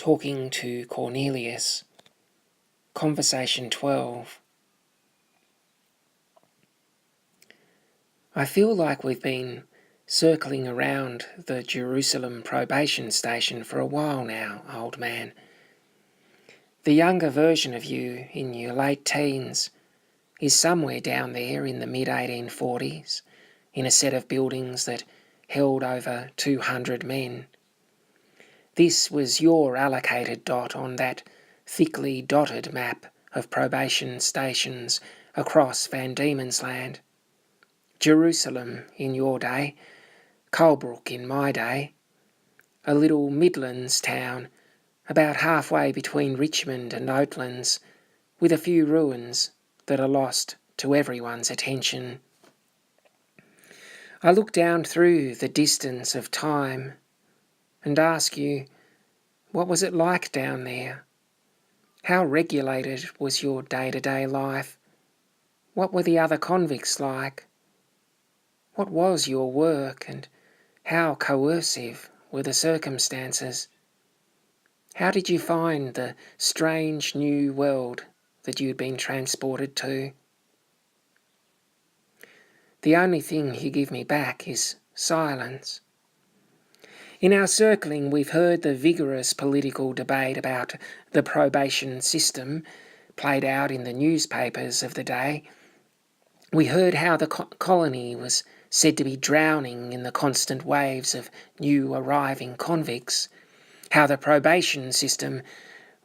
talking to Cornelius. Conversation 12. I feel like we've been circling around the Jerusalem probation station for a while now, old man. The younger version of you, in your late teens, is somewhere down there in the mid-1840s, in a set of buildings that held over 200 men. This was your allocated dot on that thickly dotted map of probation stations across Van Diemen's Land. Jerusalem in your day, Colebrook in my day, a little Midlands town about halfway between Richmond and Oatlands, with a few ruins that are lost to everyone's attention. I look down through the distance of time and ask you, what was it like down there? How regulated was your day-to-day life? What were the other convicts like? What was your work, and how coercive were the circumstances? How did you find the strange new world that you'd been transported to? The only thing you give me back is silence. In our circling, we've heard the vigorous political debate about the probation system played out in the newspapers of the day. We heard how the colony was said to be drowning in the constant waves of new arriving convicts, how the probation system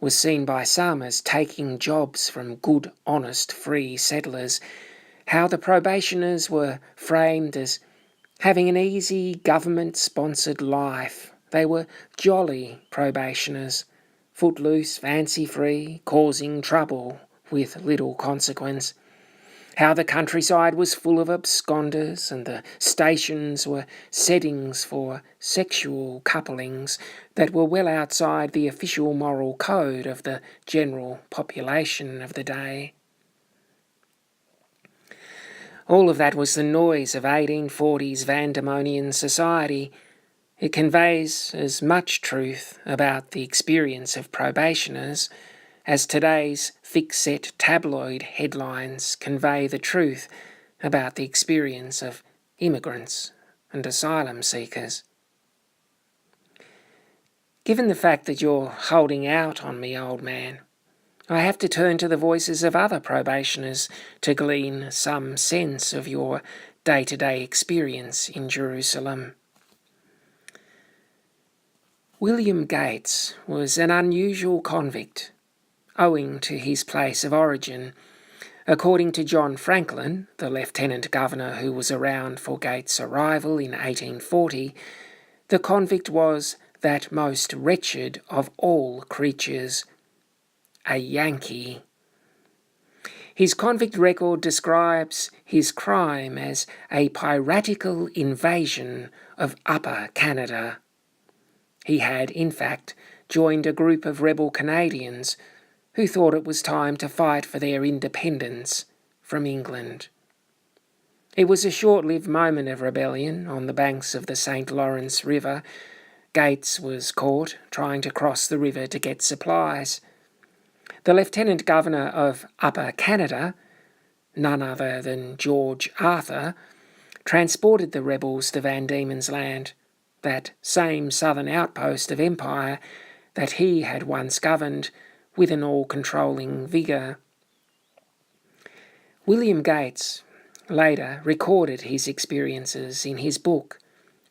was seen by some as taking jobs from good, honest, free settlers, how the probationers were framed as having an easy government-sponsored life. They were jolly probationers, footloose, fancy-free, causing trouble with little consequence. How the countryside was full of absconders and the stations were settings for sexual couplings that were well outside the official moral code of the general population of the day. All of that was the noise of 1840s Vandemonian society. It conveys as much truth about the experience of probationers as today's thick-set tabloid headlines convey the truth about the experience of immigrants and asylum seekers. Given the fact that you're holding out on me, old man, I have to turn to the voices of other probationers to glean some sense of your day-to-day experience in Jerusalem. William Gates was an unusual convict, owing to his place of origin. According to John Franklin, the Lieutenant Governor who was around for Gates' arrival in 1840, the convict was that most wretched of all creatures, a Yankee. His convict record describes his crime as a piratical invasion of Upper Canada. He had, in fact, joined a group of rebel Canadians who thought it was time to fight for their independence from England. It was a short-lived moment of rebellion on the banks of the St. Lawrence River. Gates was caught trying to cross the river to get supplies. The Lieutenant Governor of Upper Canada, none other than George Arthur, transported the rebels to Van Diemen's Land, that same southern outpost of empire that he had once governed with an all-controlling vigour. William Gates later recorded his experiences in his book,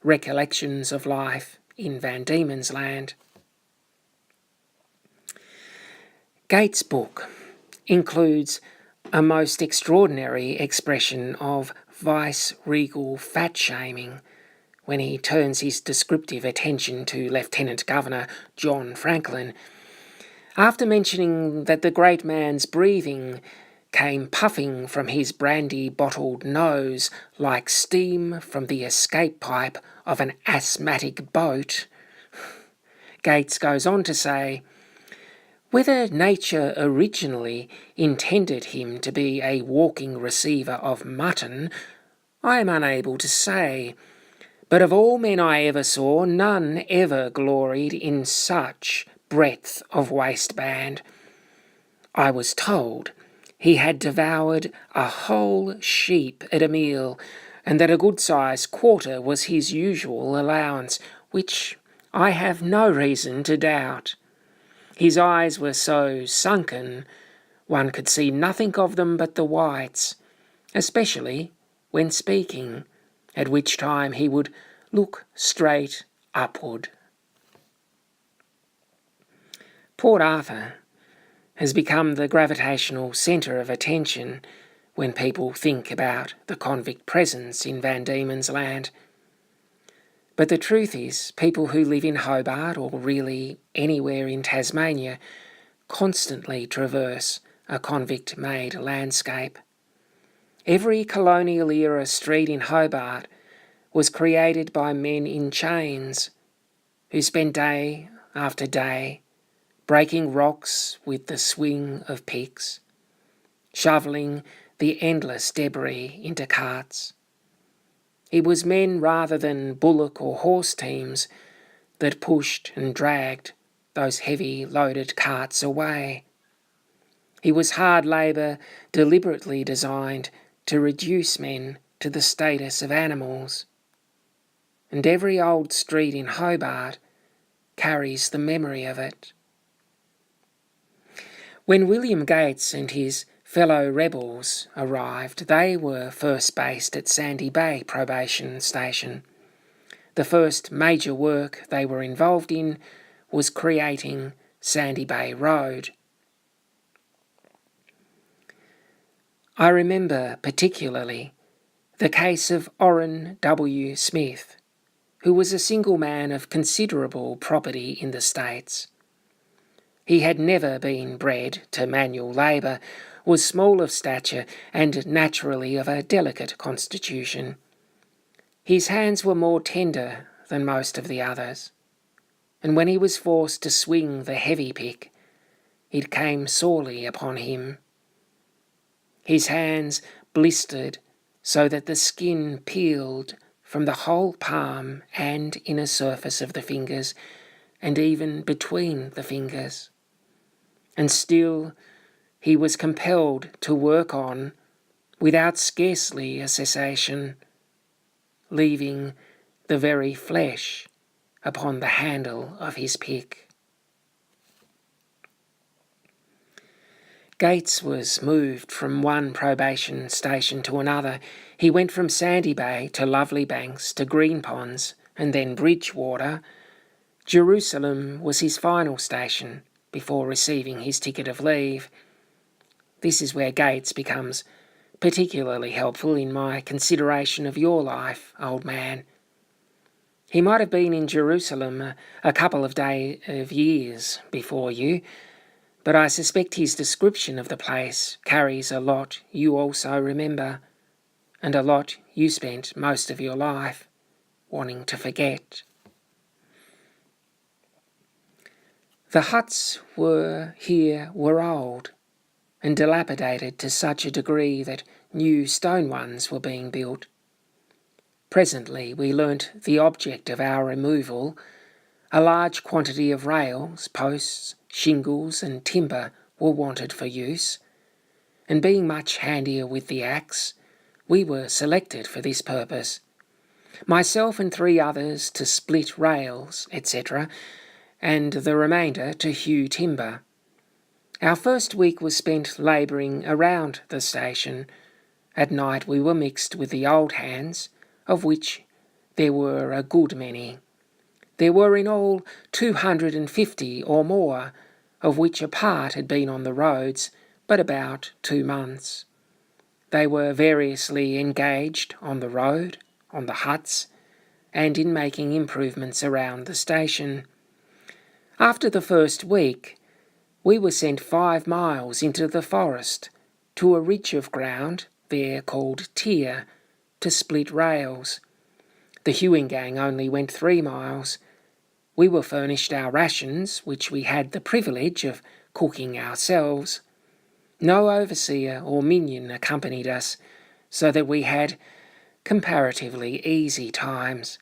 Recollections of Life in Van Diemen's Land. Gates' book includes a most extraordinary expression of vice-regal fat-shaming when he turns his descriptive attention to Lieutenant Governor John Franklin. After mentioning that the great man's breathing came puffing from his brandy-bottled nose like steam from the escape pipe of an asthmatic boat, Gates goes on to say, whether nature originally intended him to be a walking receiver of mutton, I am unable to say, but of all men I ever saw, none ever gloried in such breadth of waistband. I was told he had devoured a whole sheep at a meal, and that a good-sized quarter was his usual allowance, which I have no reason to doubt. His eyes were so sunken, one could see nothing of them but the whites, especially when speaking, at which time he would look straight upward. Port Arthur has become the gravitational centre of attention when people think about the convict presence in Van Diemen's Land. But the truth is, people who live in Hobart, or really anywhere in Tasmania, constantly traverse a convict-made landscape. Every colonial-era street in Hobart was created by men in chains who spent day after day breaking rocks with the swing of picks, shoveling the endless debris into carts. It was men rather than bullock or horse teams that pushed and dragged those heavy loaded carts away. It was hard labour deliberately designed to reduce men to the status of animals. And every old street in Hobart carries the memory of it. When William Gates and his fellow rebels arrived, they were first based at Sandy Bay Probation Station. The first major work they were involved in was creating Sandy Bay Road. I remember particularly the case of Orrin W Smith, who was a single man of considerable property in the States. He had never been bred to manual labour, was small of stature and naturally of a delicate constitution. His hands were more tender than most of the others, and when he was forced to swing the heavy pick, it came sorely upon him. His hands blistered so that the skin peeled from the whole palm and inner surface of the fingers, and even between the fingers. And still he was compelled to work on without scarcely a cessation, leaving the very flesh upon the handle of his pick. Gates was moved from one probation station to another. He went from Sandy Bay to Lovely Banks to Green Ponds and then Bridgewater. Jerusalem was his final station before receiving his ticket of leave. This is where Gates becomes particularly helpful in my consideration of your life, old man. He might have been in Jerusalem a couple of years before you, but I suspect his description of the place carries a lot you also remember, and a lot you spent most of your life wanting to forget. The huts were old and dilapidated to such a degree that new stone ones were being built. Presently we learnt the object of our removal. A large quantity of rails, posts, shingles and timber were wanted for use, and being much handier with the axe, we were selected for this purpose. Myself and 3 others to split rails, etc., and the remainder to hew timber. Our first week was spent labouring around the station. At night we were mixed with the old hands, of which there were a good many. There were in all 250 or more, of which a part had been on the roads but about 2 months. They were variously engaged on the road, on the huts, and in making improvements around the station. After the first week, we were sent 5 miles into the forest to a ridge of ground there called Tier to split rails. The hewing gang only went 3 miles. We were furnished our rations, which we had the privilege of cooking ourselves. No overseer or minion accompanied us, so that we had comparatively easy times.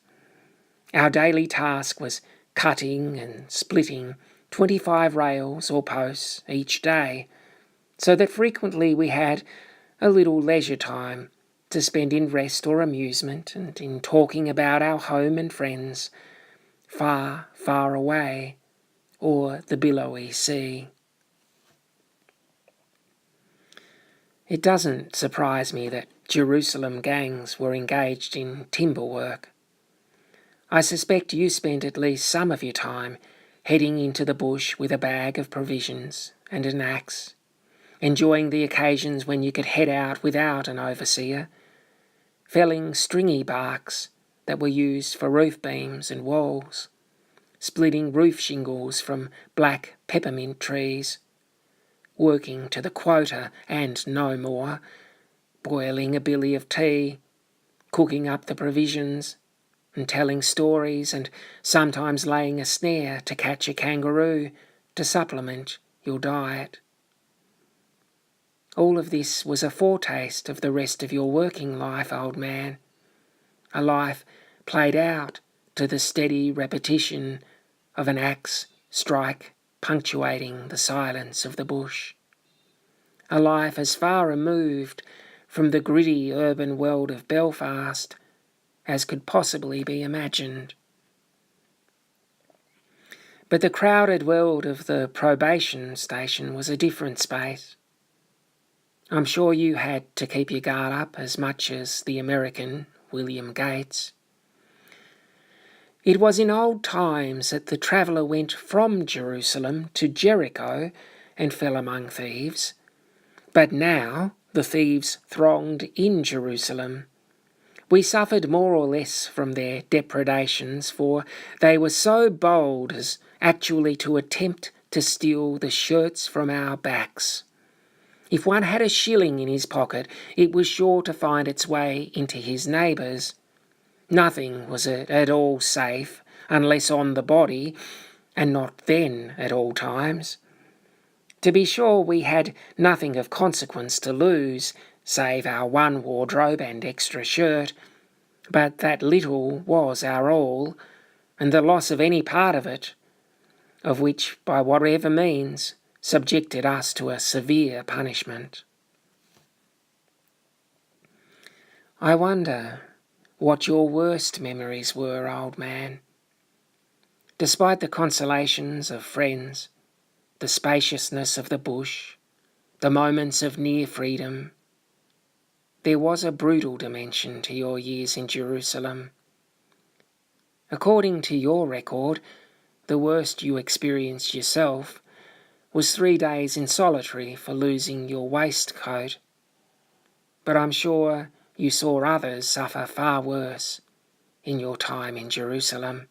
Our daily task was cutting and splitting 25 rails or posts each day, so that frequently we had a little leisure time to spend in rest or amusement and in talking about our home and friends, far, far away, or the billowy sea. It doesn't surprise me that Jerusalem gangs were engaged in timber work. I suspect you spent at least some of your time heading into the bush with a bag of provisions and an axe, enjoying the occasions when you could head out without an overseer, felling stringy barks that were used for roof beams and walls, splitting roof shingles from black peppermint trees, working to the quota and no more, boiling a billy of tea, cooking up the provisions, and telling stories, and sometimes laying a snare to catch a kangaroo to supplement your diet. All of this was a foretaste of the rest of your working life, old man, a life played out to the steady repetition of an axe strike punctuating the silence of the bush, a life as far removed from the gritty urban world of Belfast as could possibly be imagined. But the crowded world of the probation station was a different space. I'm sure you had to keep your guard up as much as the American William Gates. It was in old times that the traveller went from Jerusalem to Jericho and fell among thieves, but now the thieves thronged in Jerusalem. We suffered more or less from their depredations, for they were so bold as actually to attempt to steal the shirts from our backs. If one had a shilling in his pocket, it was sure to find its way into his neighbour's. Nothing was at all safe, unless on the body, and not then at all times. To be sure, we had nothing of consequence to lose, save our one wardrobe and extra shirt, but that little was our all, and the loss of any part of it, of which, by whatever means, subjected us to a severe punishment. I wonder what your worst memories were, old man. Despite the consolations of friends, the spaciousness of the bush, the moments of near freedom, there was a brutal dimension to your years in Jerusalem. According to your record, the worst you experienced yourself was 3 days in solitary for losing your waistcoat. But I'm sure you saw others suffer far worse in your time in Jerusalem.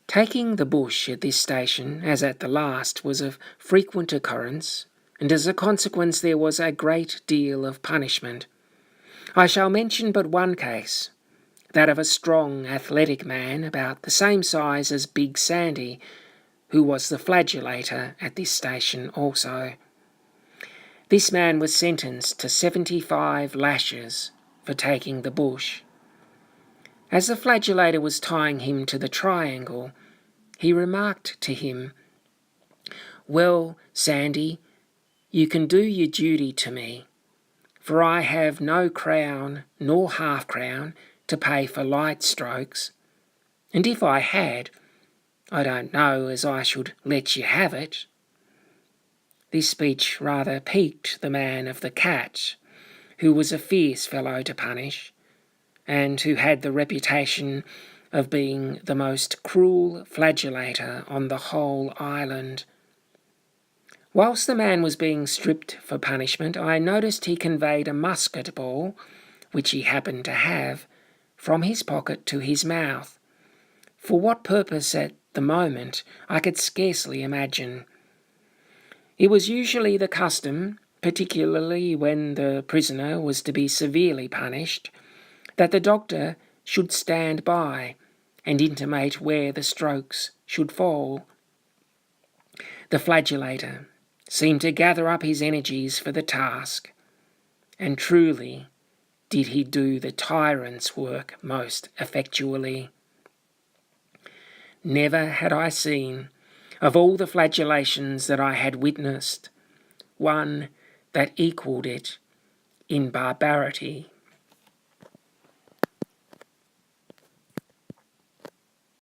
Taking the bush at this station, as at the last, was of frequent occurrence, and as a consequence there was a great deal of punishment. I shall mention but one case, that of a strong, athletic man about the same size as Big Sandy, who was the flagellator at this station also. This man was sentenced to 75 lashes for taking the bush. As the flagellator was tying him to the triangle, he remarked to him, "Well, Sandy, you can do your duty to me, for I have no crown nor half-crown to pay for light strokes, and if I had, I don't know as I should let you have it." This speech rather piqued the man of the cat, who was a fierce fellow to punish, and who had the reputation of being the most cruel flagellator on the whole island. Whilst the man was being stripped for punishment, I noticed he conveyed a musket ball, which he happened to have, from his pocket to his mouth. For what purpose at the moment I could scarcely imagine. It was usually the custom, particularly when the prisoner was to be severely punished, that the doctor should stand by and intimate where the strokes should fall. The flagellator seemed to gather up his energies for the task, and truly did he do the tyrant's work most effectually. Never had I seen, of all the flagellations that I had witnessed, one that equalled it in barbarity.